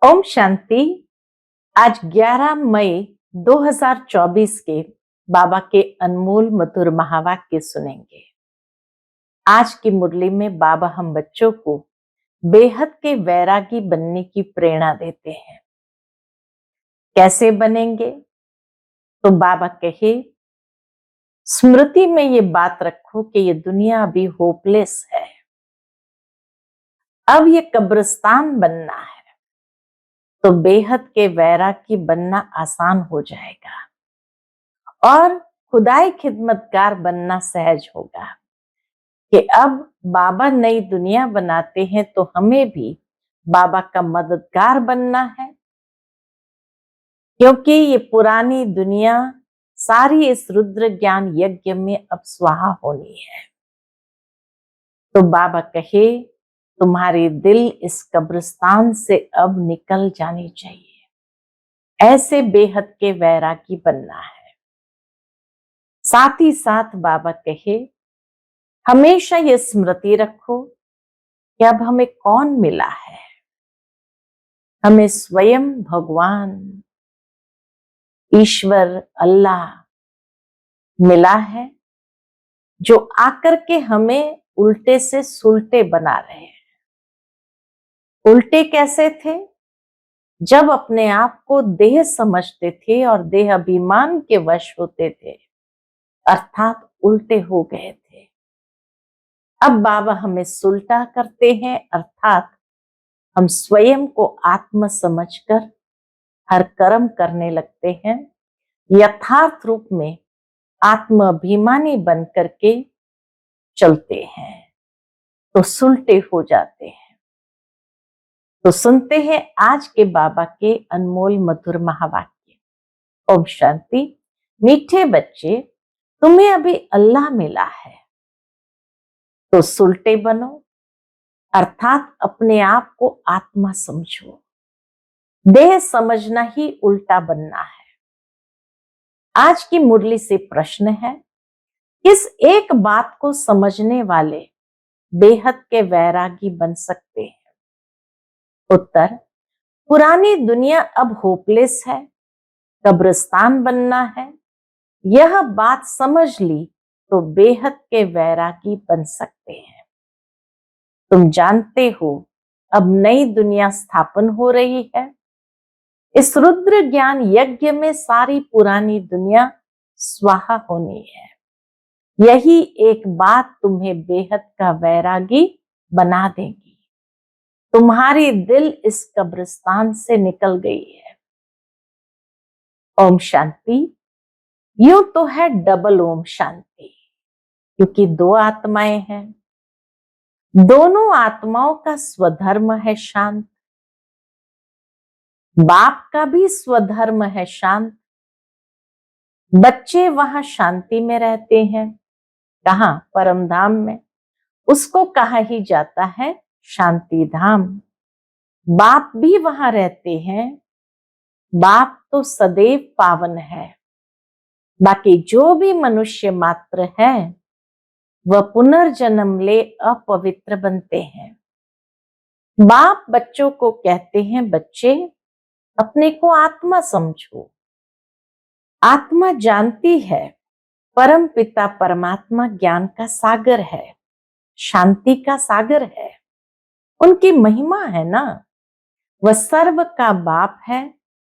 ओम शांति। आज 11 मई 2024 के बाबा के अनमोल मधुर महावाक्य सुनेंगे। आज की मुरली में बाबा हम बच्चों को बेहद के वैरागी बनने की प्रेरणा देते हैं। कैसे बनेंगे? तो बाबा कहे, स्मृति में ये बात रखो कि ये दुनिया अभी होपलेस है, अब ये कब्रिस्तान बनना है, तो बेहद के वैरागी बनना आसान हो जाएगा और खुदाई खिदमतगार बनना सहज होगा। कि अब बाबा नई दुनिया बनाते हैं तो हमें भी बाबा का मददगार बनना है, क्योंकि ये पुरानी दुनिया सारी इस रुद्र ज्ञान यज्ञ में अब स्वाहा होनी है। तो बाबा कहे, तुम्हारी दिल इस कब्रिस्तान से अब निकल जानी चाहिए। ऐसे बेहद के वैरागी बनना है। साथ ही साथ बाबा कहे, हमेशा ये स्मृति रखो कि अब हमें कौन मिला है। हमें स्वयं भगवान ईश्वर अल्लाह मिला है, जो आकर के हमें उल्टे से सुलटे बना रहे हैं। उल्टे कैसे थे? जब अपने आप को देह समझते थे और देह अभिमान के वश होते थे, अर्थात उल्टे हो गए थे। अब बाबा हमें सुलटा करते हैं, अर्थात हम स्वयं को आत्म समझकर हर कर्म करने लगते हैं। यथार्थ रूप में आत्म अभिमानी बन करके चलते हैं तो सुलटे हो जाते हैं। तो सुनते हैं आज के बाबा के अनमोल मधुर महावाक्य। ओम शांति। मीठे बच्चे, तुम्हें अभी अल्लाह मिला है, तो सुलटे बनो, अर्थात अपने आप को आत्मा समझो। देह समझना ही उल्टा बनना है। आज की मुरली से प्रश्न है, किस एक बात को समझने वाले बेहद के वैरागी बन सकते हैं? उत्तर, पुरानी दुनिया अब होपलेस है, कब्रिस्तान बनना है। यह बात समझ ली तो बेहद के वैरागी बन सकते हैं। तुम जानते हो, अब नई दुनिया स्थापन हो रही है। इस रुद्र ज्ञान यज्ञ में सारी पुरानी दुनिया स्वाहा होनी है। यही एक बात तुम्हें बेहद का वैरागी बना देगी। तुम्हारी दिल इस कब्रिस्तान से निकल गई है। ओम शांति। यूं तो है डबल ओम शांति, क्योंकि दो आत्माएं हैं। दोनों आत्माओं का स्वधर्म है शांत। बाप का भी स्वधर्म है शांत। बच्चे वहां शांति में रहते हैं। कहां? परम धाम में। उसको कहा ही जाता है शांति धाम। बाप भी वहां रहते हैं। बाप तो सदैव पावन है। बाकी जो भी मनुष्य मात्र है, वह पुनर्जन्म ले अपवित्र बनते हैं। बाप बच्चों को कहते हैं, बच्चे अपने को आत्मा समझो। आत्मा जानती है परम पिता परमात्मा ज्ञान का सागर है, शांति का सागर है। उनकी महिमा है ना, वह सर्व का बाप है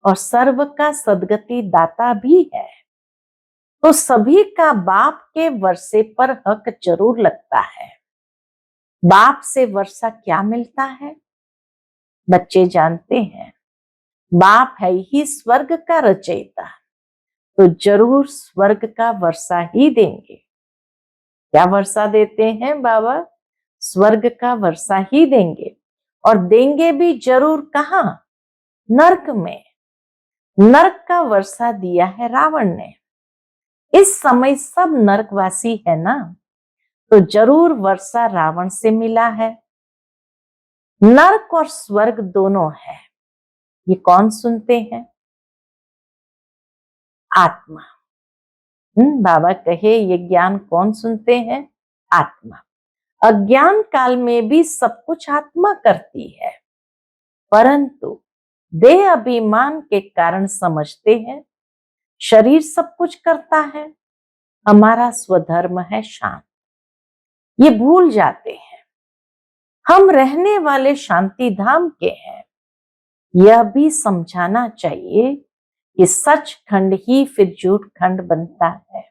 और सर्व का सदगति दाता भी है। तो सभी का बाप के वर्षे पर हक जरूर लगता है। बाप से वर्षा क्या मिलता है? बच्चे जानते हैं, बाप है ही स्वर्ग का रचयिता, तो जरूर स्वर्ग का वर्षा ही देंगे। क्या वर्षा देते हैं बाबा? स्वर्ग का वर्षा ही देंगे, और देंगे भी जरूर। कहां? नरक में। नरक का वर्षा दिया है रावण ने। इस समय सब नरकवासी है ना, तो जरूर वर्षा रावण से मिला है। नरक और स्वर्ग दोनों है। ये कौन सुनते हैं? आत्मा। बाबा कहे, ये ज्ञान कौन सुनते हैं? आत्मा। अज्ञान काल में भी सब कुछ आत्मा करती है, परंतु देह अभिमान के कारण समझते हैं शरीर सब कुछ करता है, हमारा स्वधर्म है शांत। ये भूल जाते हैं हम रहने वाले शांति धाम के हैं। यह भी समझाना चाहिए कि सचखंड ही फिर झूठ खंड बनता है।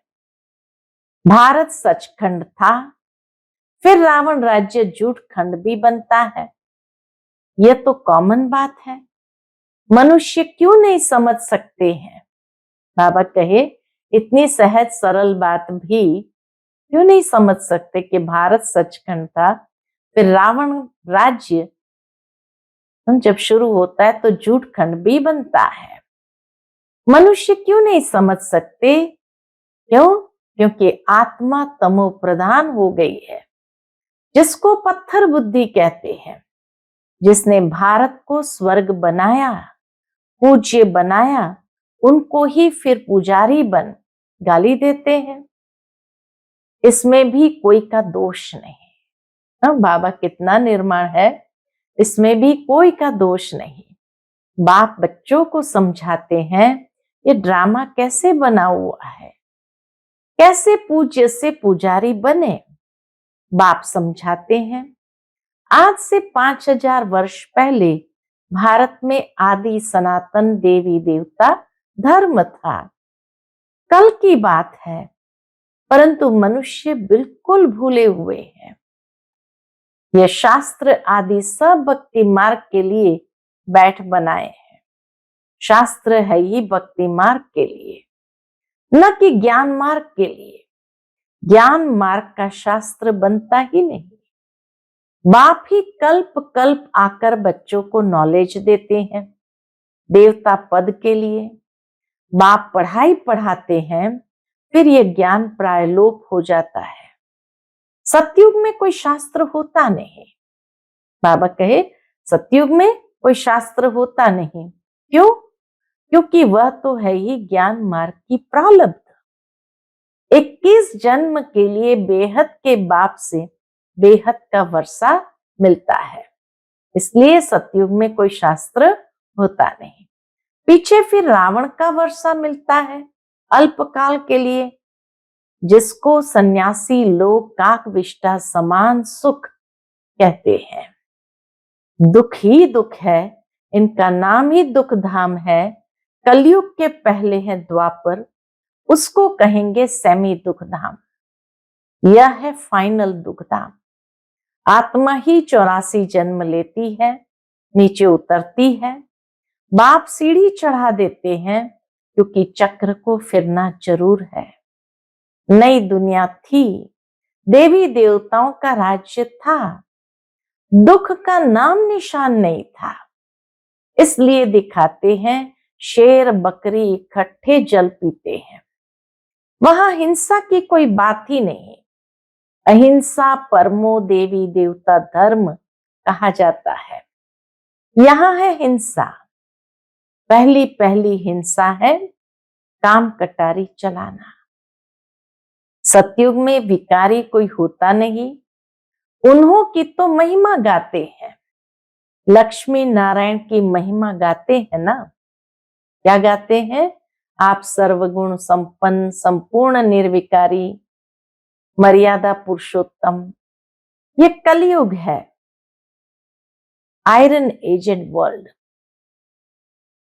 भारत सचखंड था, फिर रावण राज्य झूठ खंड भी बनता है। यह तो कॉमन बात है, मनुष्य क्यों नहीं समझ सकते हैं? बाबा कहे इतनी सहज सरल बात भी क्यों नहीं समझ सकते कि भारत सचखंड था, फिर रावण राज्य जब शुरू होता है तो झूठ खंड भी बनता है। मनुष्य क्यों नहीं समझ सकते? क्यों? क्योंकि आत्मा तमो प्रधान हो गई है, जिसको पत्थर बुद्धि कहते हैं। जिसने भारत को स्वर्ग बनाया, पूज्य बनाया, उनको ही फिर पुजारी बन गाली देते हैं। इसमें भी कोई का दोष नहीं। बाबा कितना निर्मल है, इसमें भी कोई का दोष नहीं। बाप बच्चों को समझाते हैं ये ड्रामा कैसे बना हुआ है, कैसे पूज्य से पुजारी बने। बाप समझाते हैं आज से 5000 वर्ष पहले भारत में आदि सनातन देवी देवता धर्म था। कल की बात है, परंतु मनुष्य बिल्कुल भूले हुए हैं। यह शास्त्र आदि सब भक्ति मार्ग के लिए बैठ बनाए हैं। शास्त्र है ही भक्ति मार्ग के लिए, न कि ज्ञान मार्ग के लिए। ज्ञान मार्ग का शास्त्र बनता ही नहीं। बाप ही कल्प कल्प आकर बच्चों को नॉलेज देते हैं देवता पद के लिए। बाप पढ़ाई पढ़ाते हैं, फिर यह ज्ञान प्राय लोप हो जाता है। सतयुग में कोई शास्त्र होता नहीं। बाबा कहे सतयुग में कोई शास्त्र होता नहीं। क्यों? क्योंकि वह तो है ही ज्ञान मार्ग की प्रारब्ध। 21 जन्म के लिए बेहद के बाप से बेहद का वर्षा मिलता है, इसलिए सतयुग में कोई शास्त्र होता नहीं। पीछे फिर रावण का वर्षा मिलता है अल्पकाल के लिए, जिसको सन्यासी लोग काकविष्टा समान सुख कहते हैं। दुख ही दुख है, इनका नाम ही दुख धाम है। कलयुग के पहले है द्वापर, उसको कहेंगे सेमी दुख धाम। यह है फाइनल दुख धाम। आत्मा ही 84 जन्म लेती है, नीचे उतरती है। बाप सीढ़ी चढ़ा देते हैं, क्योंकि चक्र को फिरना जरूर है। नई दुनिया थी, देवी देवताओं का राज्य था, दुख का नाम निशान नहीं था। इसलिए दिखाते हैं शेर बकरी इकट्ठे जल पीते हैं। वहां हिंसा की कोई बात ही नहीं। अहिंसा परमो देवी देवता धर्म कहा जाता है। यहां है हिंसा। पहली पहली हिंसा है काम कटारी चलाना। सतयुग में भिखारी कोई होता नहीं, उन्हों की तो महिमा गाते हैं। लक्ष्मी नारायण की महिमा गाते हैं ना। क्या गाते हैं? आप सर्वगुण संपन्न संपूर्ण निर्विकारी मर्यादा पुरुषोत्तम। ये कलयुग है, आयरन एजेड वर्ल्ड।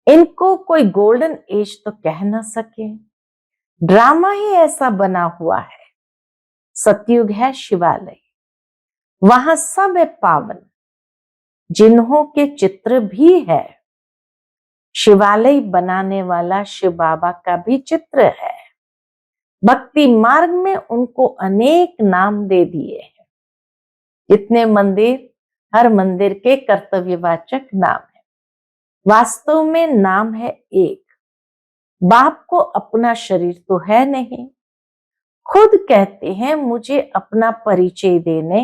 इनको कोई गोल्डन एज तो कह ना सके। ड्रामा ही ऐसा बना हुआ है। सतयुग है शिवालय, वहां सब है पावन, जिन्हों के चित्र भी है। शिवालय बनाने वाला शिव बाबा का भी चित्र है। भक्ति मार्ग में उनको अनेक नाम दे दिए हैं। इतने मंदिर, हर मंदिर के कर्तव्यवाचक नाम है। वास्तव में नाम है एक। बाप को अपना शरीर तो है नहीं। खुद कहते हैं मुझे अपना परिचय देने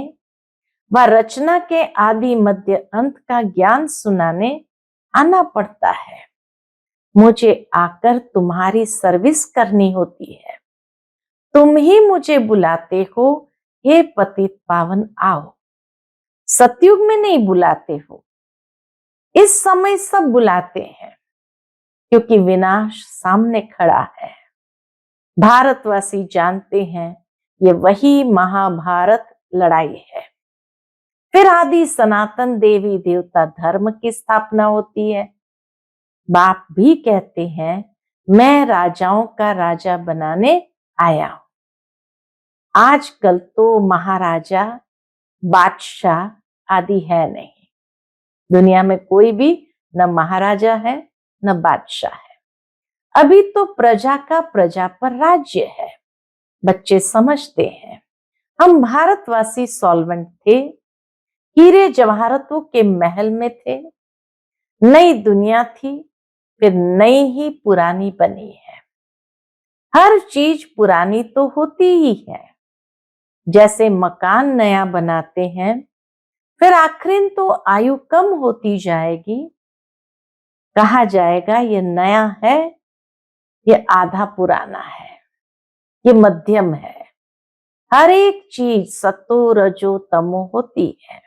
व रचना के आदि मध्य अंत का ज्ञान सुनाने आना पड़ता है। मुझे आकर तुम्हारी सर्विस करनी होती है। तुम ही मुझे बुलाते हो, हे पतित पावन आओ। सतयुग में नहीं बुलाते हो। इस समय सब बुलाते हैं क्योंकि विनाश सामने खड़ा है। भारतवासी जानते हैं ये वही महाभारत लड़ाई है। फिर आदि सनातन देवी देवता धर्म की स्थापना होती है। बाप भी कहते हैं मैं राजाओं का राजा बनाने आया हूं। आजकल तो महाराजा बादशाह आदि है नहीं। दुनिया में कोई भी न महाराजा है न बादशाह है। अभी तो प्रजा का प्रजा पर राज्य है। बच्चे समझते हैं हम भारतवासी सॉल्वेंट थे, हीरे जवाहरातों के महल में थे। नई दुनिया थी, फिर नई ही पुरानी बनी है। हर चीज पुरानी तो होती ही है। जैसे मकान नया बनाते हैं, फिर आखिर तो आयु कम होती जाएगी। कहा जाएगा ये नया है, ये आधा पुराना है, ये मध्यम है। हर एक चीज सतो रजो तमो होती है।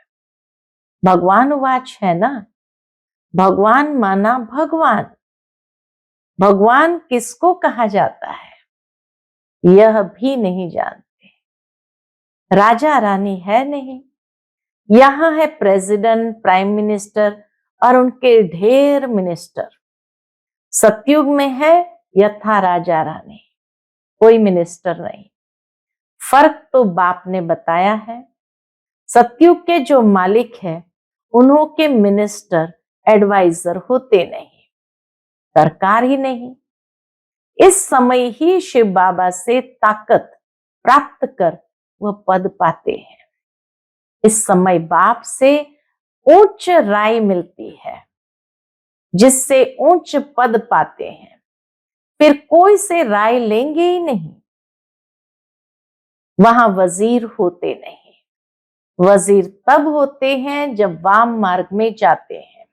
भगवान वाच है ना, भगवान माना भगवान। भगवान किसको कहा जाता है यह भी नहीं जानते। राजा रानी है नहीं, यहां है प्रेसिडेंट, प्राइम मिनिस्टर और उनके ढेर मिनिस्टर। सतयुग में है यथा राजा रानी, कोई मिनिस्टर नहीं। फर्क तो बाप ने बताया है। सतयुग के जो मालिक है उन्हों के मिनिस्टर एडवाइजर होते नहीं, सरकार ही नहीं। इस समय ही शिव बाबा से ताकत प्राप्त कर वह पद पाते हैं। इस समय बाप से उच्च राय मिलती है, जिससे उच्च पद पाते हैं। फिर कोई से राय लेंगे ही नहीं। वहां वजीर होते नहीं। वजीर तब होते हैं जब वाम मार्ग में जाते हैं,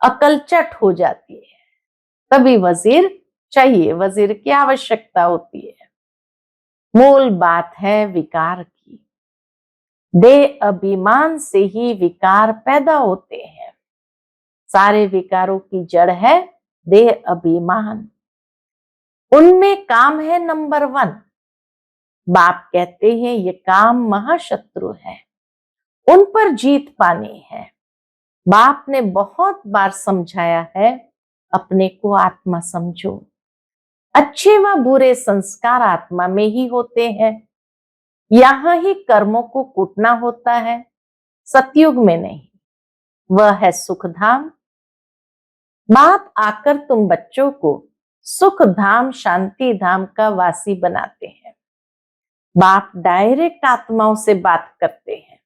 अकलचट हो जाती है, तभी वजीर चाहिए, वजीर की आवश्यकता होती है। मूल बात है विकार की। देह अभिमान से ही विकार पैदा होते हैं। सारे विकारों की जड़ है देह अभिमान। उनमें काम है नंबर 1। बाप कहते हैं ये काम महाशत्रु है, उन पर जीत पानी है। बाप ने बहुत बार समझाया है अपने को आत्मा समझो। अच्छे व बुरे संस्कार आत्मा में ही होते हैं। यहां ही कर्मों को कूटना होता है, सतयुग में नहीं। वह है सुखधाम। बाप आकर तुम बच्चों को सुख धाम शांति धाम का वासी बनाते हैं। बाप डायरेक्ट आत्माओं से बात करते हैं,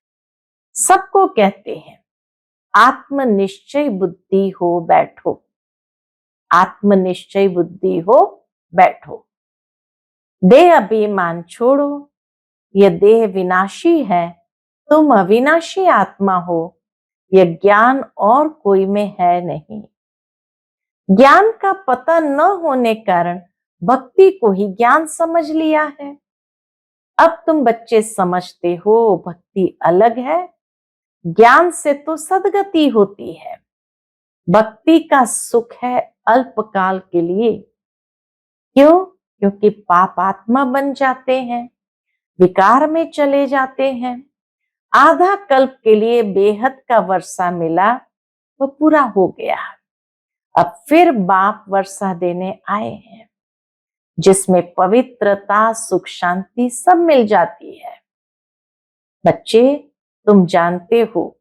सबको कहते हैं आत्मनिश्चय बुद्धि हो बैठो। आत्मनिश्चय बुद्धि हो बैठो। देह अभिमान छोड़ो, यह देह विनाशी है, तुम अविनाशी आत्मा हो। यह ज्ञान और कोई में है नहीं। ज्ञान का पता न होने कारण भक्ति को ही ज्ञान समझ लिया है। अब तुम बच्चे समझते हो भक्ति अलग है, ज्ञान से तो सद्गति होती है। भक्ति का सुख है अल्पकाल के लिए। क्यों? क्योंकि पापात्मा बन जाते हैं, विकार में चले जाते हैं। आधा कल्प के लिए बेहद का वर्षा मिला, वो पूरा हो गया। अब फिर बाप वर्षा देने आए हैं, जिसमें पवित्रता सुख शांति सब मिल जाती है। बच्चे तुम जानते हो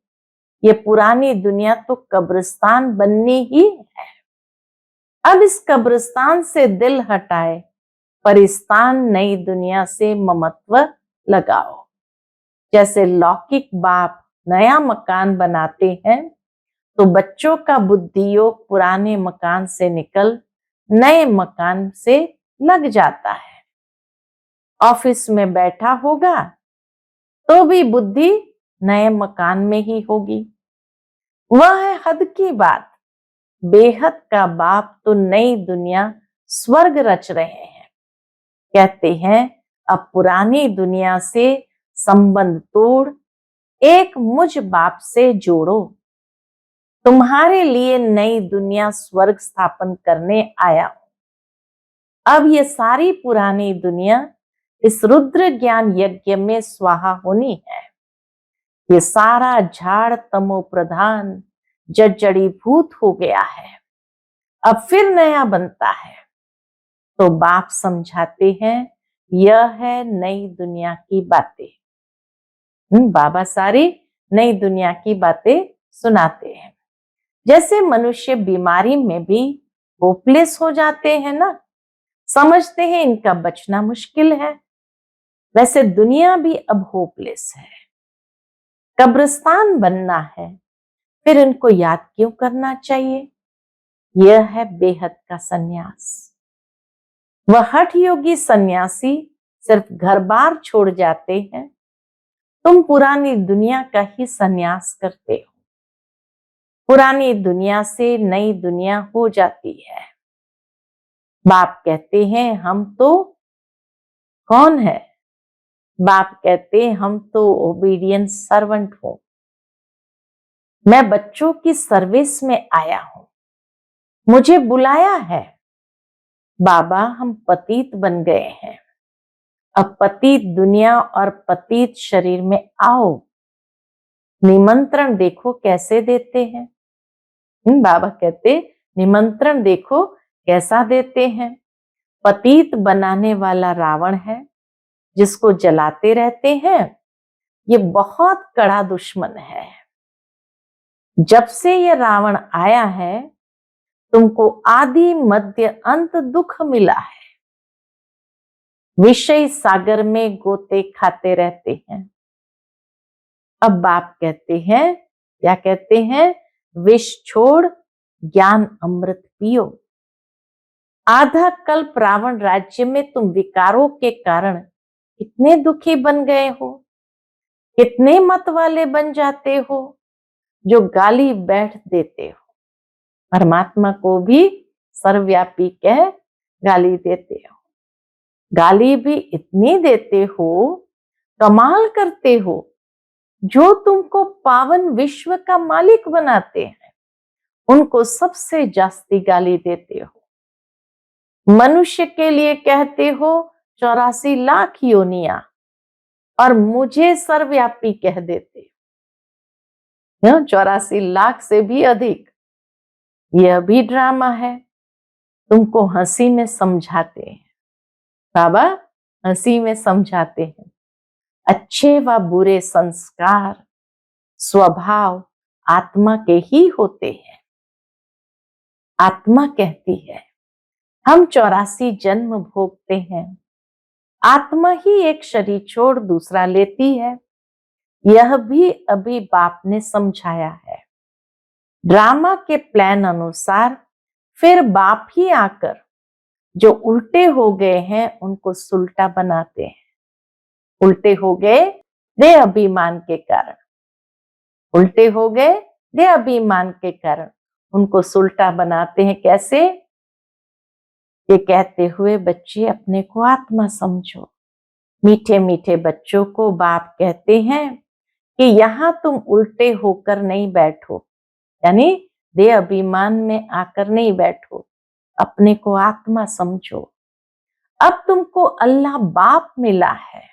ये पुरानी दुनिया तो कब्रिस्तान बननी ही है। अब इस कब्रिस्तान से दिल हटाए परिस्तान नई दुनिया से ममत्व लगाओ। जैसे लौकिक बाप नया मकान बनाते हैं, तो बच्चों का बुद्धि योग पुराने मकान से निकल नए मकान से लग जाता है। ऑफिस में बैठा होगा तो भी बुद्धि नए मकान में ही होगी। वह है हद की बात। बेहद का बाप तो नई दुनिया स्वर्ग रच रहे हैं। कहते हैं अब पुरानी दुनिया से संबंध तोड़ एक मुझ बाप से जोड़ो। तुम्हारे लिए नई दुनिया स्वर्ग स्थापन करने आया हूं। अब ये सारी पुरानी दुनिया इस रुद्र ज्ञान यज्ञ में स्वाहा होनी है। ये सारा झाड़ तमो प्रधान जड़ीभूत हो गया है, अब फिर नया बनता है। तो बाप समझाते हैं, यह है नई दुनिया की बातें। बाबा सारी नई दुनिया की बातें सुनाते हैं। जैसे मनुष्य बीमारी में भी होपलेस हो जाते हैं ना, समझते हैं इनका बचना मुश्किल है, वैसे दुनिया भी अब होपलेस है, कब्रिस्तान बनना है, फिर इनको याद क्यों करना चाहिए? यह है बेहद का सन्यास। वह हठ योगी सन्यासी सिर्फ घर बार छोड़ जाते हैं, तुम पुरानी दुनिया का ही सन्यास करते हो। पुरानी दुनिया से नई दुनिया हो जाती है। बाप कहते हैं हम तो कौन है? बाप कहते हैं हम तो ओबीडियंट सर्वेंट हूं, मैं बच्चों की सर्विस में आया हूं, मुझे बुलाया है। बाबा हम पतित बन गए हैं, अब पतित दुनिया और पतित शरीर में आओ। निमंत्रण देखो कैसे देते हैं। बाबा कहते निमंत्रण देखो कैसा देते हैं। पतित बनाने वाला रावण है, जिसको जलाते रहते हैं, ये बहुत कड़ा दुश्मन है। जब से ये रावण आया है, तुमको आदि मध्य अंत दुख मिला है। विषय सागर में गोते खाते रहते हैं। अब बाप कहते हैं, क्या कहते हैं? विष छोड़ ज्ञान अमृत पियो। आधा कल्प रावण राज्य में तुम विकारों के कारण कितने दुखी बन गए हो, कितने मत वाले बन जाते हो, जो गाली बैठ देते हो। परमात्मा को भी सर्वव्यापी कह गाली देते हो। गाली भी इतनी देते हो, कमाल करते हो, जो तुमको पावन विश्व का मालिक बनाते हैं, उनको सबसे जास्ती गाली देते हो। मनुष्य के लिए कहते हो 84 लाख योनिया, और मुझे सर्वव्यापी कह देते हो 84 लाख से भी अधिक। यह भी ड्रामा है, तुमको हंसी में समझाते हैं। बाबा हंसी में समझाते हैं। अच्छे व बुरे संस्कार स्वभाव आत्मा के ही होते हैं। आत्मा कहती है हम 84 जन्म भोगते हैं, आत्मा ही एक शरीर छोड़ दूसरा लेती है। यह भी अभी बाप ने समझाया है। ड्रामा के प्लान अनुसार फिर बाप ही आकर जो उल्टे हो गए हैं उनको सुलटा बनाते हैं। उल्टे हो गए देह अभिमान के कारण, उल्टे हो गए देह अभिमान के कारण उनको सुलटा बनाते हैं। कैसे? ये कहते हुए बच्चे अपने को आत्मा समझो। मीठे मीठे बच्चों को बाप कहते हैं कि यहां तुम उल्टे होकर नहीं बैठो, यानी देह अभिमान में आकर नहीं बैठो, अपने को आत्मा समझो। अब तुमको अल्लाह बाप मिला है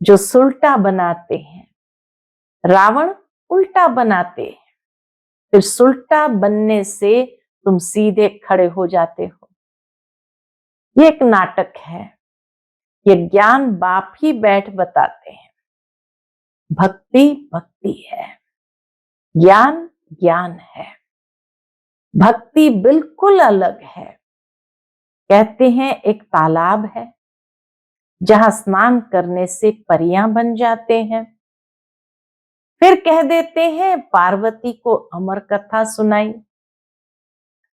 जो सुलटा बनाते हैं। रावण उल्टा बनाते हैं, फिर सुलटा बनने से तुम सीधे खड़े हो जाते हो। ये एक नाटक है, ये ज्ञान बाप ही बैठ बताते हैं। भक्ति भक्ति है, ज्ञान ज्ञान है। भक्ति बिल्कुल अलग है। कहते हैं एक तालाब है जहां स्नान करने से परियां बन जाते हैं। फिर कह देते हैं पार्वती को अमर कथा सुनाई।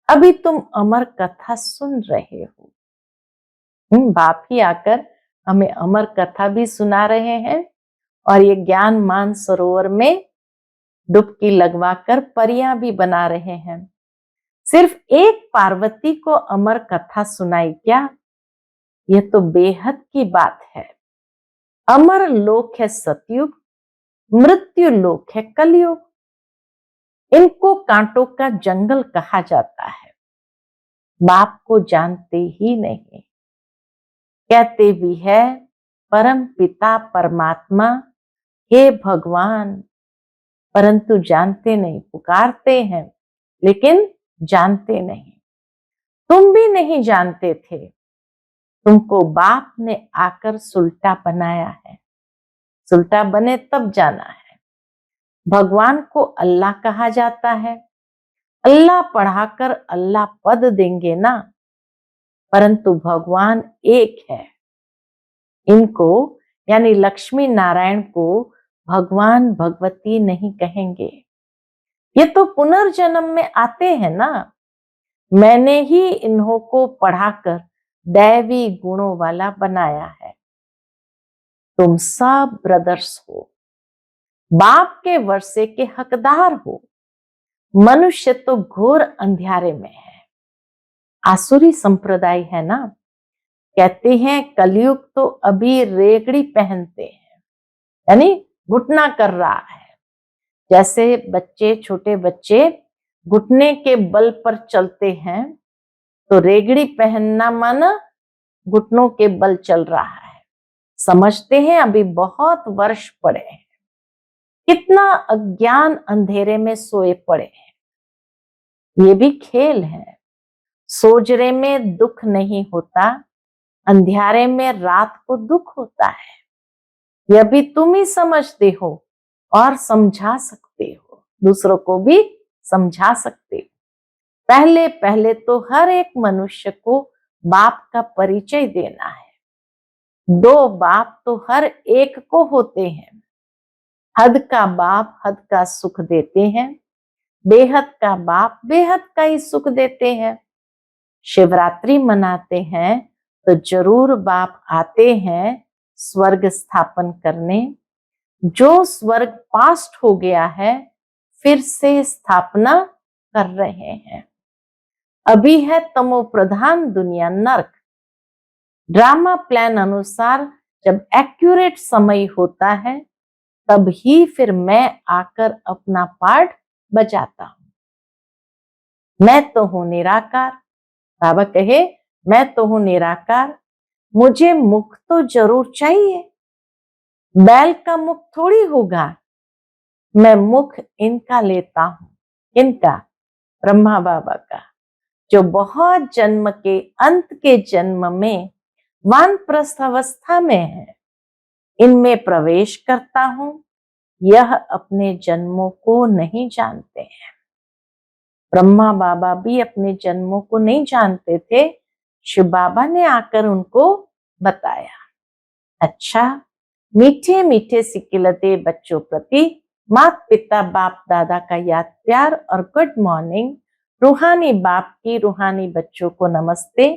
अभी तुम अमर कथा सुन रहे हो। बाप ही आकर हमें अमर कथा भी सुना रहे हैं, और ये ज्ञान मान सरोवर में डुबकी लगवाकर परियां भी बना रहे हैं। सिर्फ एक पार्वती को अमर कथा सुनाई क्या? यह तो बेहद की बात है। अमर लोक है सतयुग, मृत्यु लोक है कलयुग। इनको कांटों का जंगल कहा जाता है। बाप को जानते ही नहीं, कहते भी है परम पिता परमात्मा, हे भगवान, परंतु जानते नहीं। पुकारते हैं लेकिन जानते नहीं। तुम भी नहीं जानते थे, तुमको बाप ने आकर सुल्टा बनाया है। सुल्टा बने तब जाना है। भगवान को अल्लाह कहा जाता है। अल्लाह पढ़ाकर अल्लाह पद देंगे ना, परंतु भगवान एक है। इनको यानी लक्ष्मी नारायण को भगवान भगवती नहीं कहेंगे। ये तो पुनर्जन्म में आते हैं ना। मैंने ही इन्हों को पढ़ाकर दैवी गुणों वाला बनाया है। तुम सब ब्रदर्स हो, बाप के वर्षे के हकदार हो। मनुष्य तो घोर अंधियारे में है। आसुरी संप्रदाय है ना, कहते हैं कलयुग तो अभी रेगड़ी पहनते हैं, यानी घुटना कर रहा है। जैसे बच्चे, छोटे बच्चे घुटने के बल पर चलते हैं, तो रेगड़ी पहनना माना घुटनों के बल चल रहा है। समझते हैं अभी बहुत वर्ष पड़े हैं। कितना अज्ञान अंधेरे में सोए पड़े हैं। ये भी खेल है। सोजरे में दुख नहीं होता, अंधियारे में रात को दुख होता है। यह भी तुम ही समझते हो और समझा सकते हो, दूसरों को भी समझा सकते हो। पहले पहले तो हर एक मनुष्य को बाप का परिचय देना है। दो बाप तो हर एक को होते हैं। हद का बाप हद का सुख देते हैं, बेहद का बाप बेहद का ही सुख देते हैं। शिवरात्रि मनाते हैं तो जरूर बाप आते हैं स्वर्ग स्थापन करने। जो स्वर्ग पास्ट हो गया है फिर से स्थापना कर रहे हैं। अभी है तमो प्रधान दुनिया नरक। ड्रामा प्लान अनुसार जब एक्यूरेट समय होता है तब ही फिर मैं आकर अपना पार्ट बजाता हूं। मैं तो हूं निराकार। बाबा कहे मैं तो हूं निराकार, मुझे मुख तो जरूर चाहिए। बैल का मुख थोड़ी होगा। मैं मुख इनका लेता हूं। इनका ब्रह्मा बाबा का, जो बहुत जन्म के अंत के जन्म में वानप्रस्थ अवस्था में है, इनमें प्रवेश करता हूं। यह अपने जन्मों को नहीं जानते हैं। ब्रह्मा बाबा भी अपने जन्मों को नहीं जानते थे। शिव बाबा ने आकर उनको बताया। अच्छा, मीठे मीठे सिकिलते बच्चों प्रति माता पिता बाप दादा का याद प्यार और गुड मॉर्निंग। रूहानी बाप की रूहानी बच्चों को नमस्ते।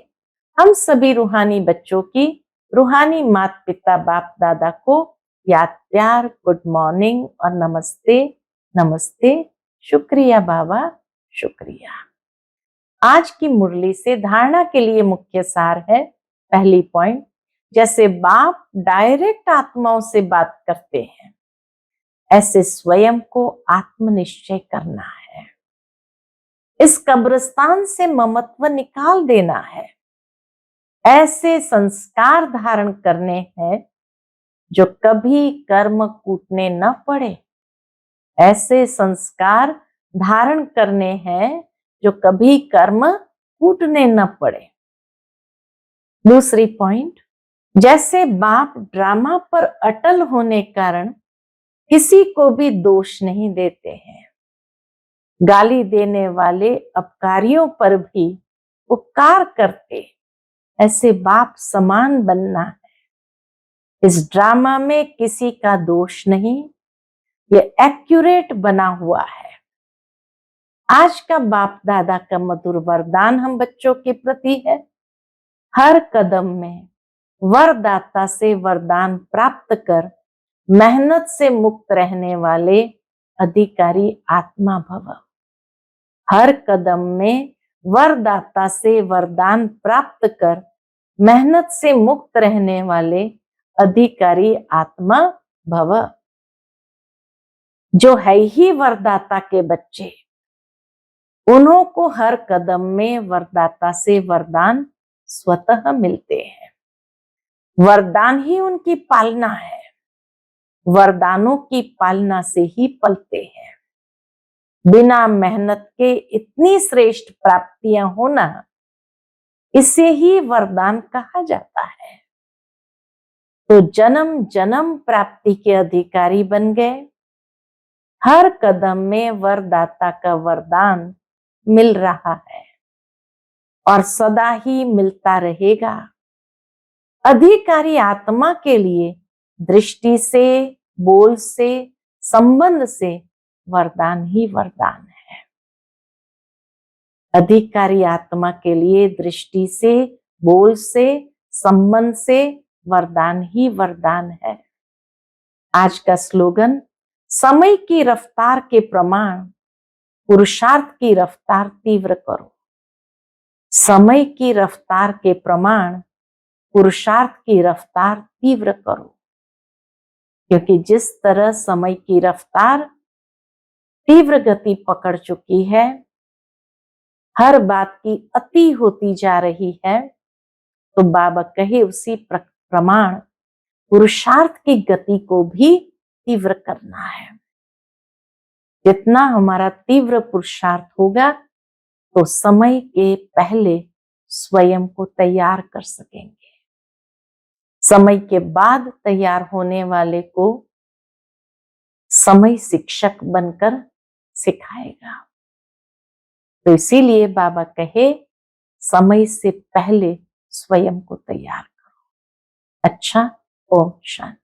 हम सभी रूहानी बच्चों की रूहानी माता पिता बाप दादा को याद प्यार, गुड मॉर्निंग और नमस्ते। नमस्ते। शुक्रिया बाबा, शुक्रिया। आज की मुरली से धारणा के लिए मुख्य सार है। पहली पॉइंट, जैसे बाप डायरेक्ट आत्माओं से बात करते हैं, ऐसे स्वयं को आत्मनिश्चय करना है। इस कब्रिस्तान से ममत्व निकाल देना है। ऐसे संस्कार धारण करने हैं जो कभी कर्म कूटने न पड़े। ऐसे संस्कार धारण करने हैं जो कभी कर्म कूटने न पड़े। दूसरी पॉइंट, जैसे बाप ड्रामा पर अटल होने कारण किसी को भी दोष नहीं देते हैं। गाली देने वाले अपकारियों पर भी उपकार करते, ऐसे बाप समान बनना है। इस ड्रामा में किसी का दोष नहीं, ये एक्यूरेट बना हुआ है। आज का बाप दादा का मधुर वरदान हम बच्चों के प्रति है। हर कदम में वरदाता से वरदान प्राप्त कर मेहनत से मुक्त रहने वाले अधिकारी आत्मा भव। हर कदम में वरदाता से वरदान प्राप्त कर मेहनत से मुक्त रहने वाले अधिकारी आत्मा भव। जो है ही वरदाता के बच्चे, उन्हों को हर कदम में वरदाता से वरदान स्वतः मिलते हैं। वरदान ही उनकी पालना है। वरदानों की पालना से ही पलते हैं। बिना मेहनत के इतनी श्रेष्ठ प्राप्तियां होना, इसे ही वरदान कहा जाता है। तो जन्म जन्म प्राप्ति के अधिकारी बन गए। हर कदम में वरदाता का वरदान मिल रहा है और सदा ही मिलता रहेगा। अधिकारी आत्मा के लिए दृष्टि से, बोल से, संबंध से वरदान ही वरदान है। अधिकारी आत्मा के लिए दृष्टि से, बोल से, संबंध से वरदान ही वरदान है। आज का स्लोगन, समय की रफ्तार के प्रमाण पुरुषार्थ की रफ्तार तीव्र करो। समय की रफ्तार के प्रमाण पुरुषार्थ की रफ्तार तीव्र करो, क्योंकि जिस तरह समय की रफ्तार तीव्र गति पकड़ चुकी है, हर बात की अति होती जा रही है, तो बाबा कहे उसी प्रमाण पुरुषार्थ की गति को भी तीव्र करना है। जितना हमारा तीव्र पुरुषार्थ होगा, तो समय के पहले स्वयं को तैयार कर सकेंगे। समय के बाद तैयार होने वाले को समय शिक्षक बनकर सिखाएगा। तो इसीलिए बाबा कहे, समय से पहले स्वयं को तैयार करो। अच्छा, ओम शांति।